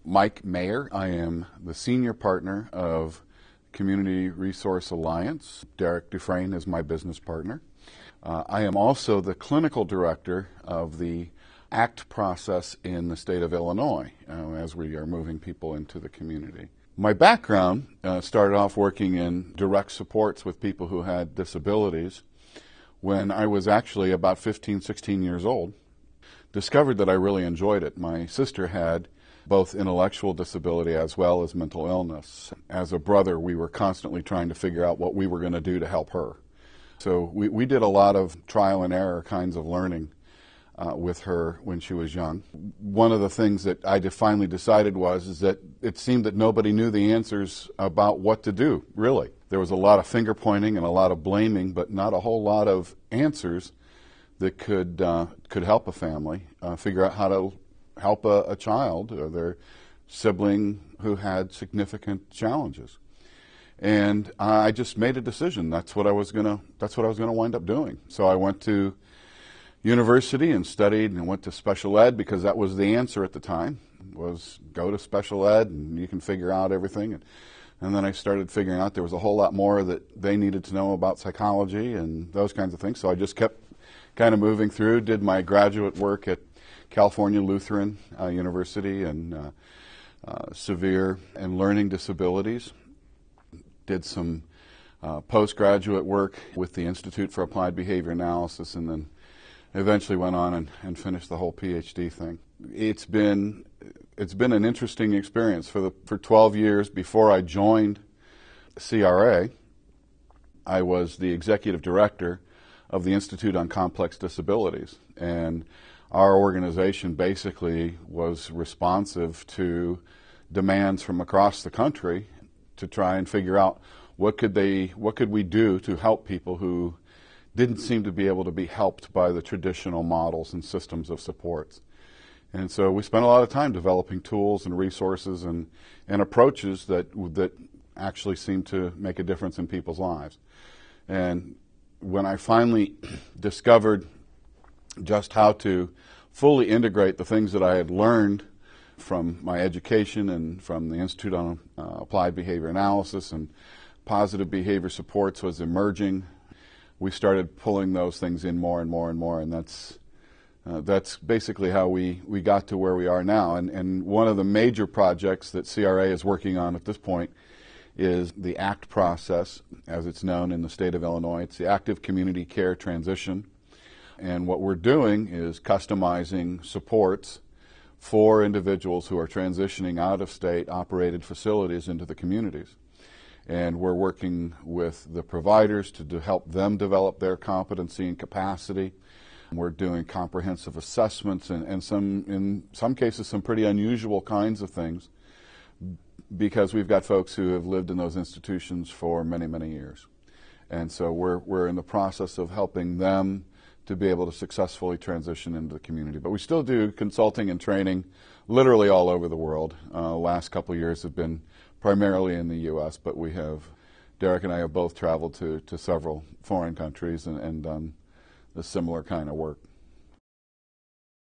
Mike Mayer. I am the senior partner of Community Resource Alliance. Derek Dufresne is my business partner. I am also the clinical director of the ACT process in the state of Illinois as we are moving people into the community. My background started off working in direct supports with people who had disabilities when I was actually about 15, 16 years old. Discovered that I really enjoyed it. My sister had both intellectual disability as well as mental illness. As a brother, we were constantly trying to figure out what we were going to do to help her. So we did a lot of trial and error kinds of learning with her when she was young. One of the things that I finally decided is that it seemed that nobody knew the answers about what to do, really. There was a lot of finger pointing and a lot of blaming, but not a whole lot of answers that could help a family figure out how to help a child or their sibling who had significant challenges. And I just made a decision. That's what I was gonna wind up doing. So I went to university and studied and went to special ed because that was the answer at the time, was go to special ed and you can figure out everything. And then I started figuring out there was a whole lot more that they needed to know about psychology and those kinds of things. So I just kept kind of moving through, did my graduate work at California Lutheran University and severe and learning disabilities. Did some postgraduate work with the Institute for Applied Behavior Analysis, and then eventually went on and finished the whole PhD thing. It's been an interesting experience. For 12 years before I joined CRA, I was the executive director of the Institute on Complex Disabilities, and our organization basically was responsive to demands from across the country to try and figure out what could we do to help people who didn't seem to be able to be helped by the traditional models and systems of supports. And so we spent a lot of time developing tools and resources and approaches that actually seemed to make a difference in people's lives. And when I finally discovered just how to fully integrate the things that I had learned from my education and from the Institute on Applied Behavior Analysis and positive behavior supports was emerging, we started pulling those things in more and more and more, and that's basically how we got to where we are now. And one of the major projects that CRA is working on at this point is the ACT process, as it's known in the state of Illinois. It's the Active Community Care Transition. And what we're doing is customizing supports for individuals who are transitioning out of state operated facilities into the communities. And we're working with the providers to help them develop their competency and capacity. We're doing comprehensive assessments and in some cases some pretty unusual kinds of things, because we've got folks who have lived in those institutions for many, many years. And so we're in the process of helping them to be able to successfully transition into the community. But we still do consulting and training literally all over the world. Last couple of years have been primarily in the U.S., but Derek and I have both traveled to several foreign countries and done the similar kind of work.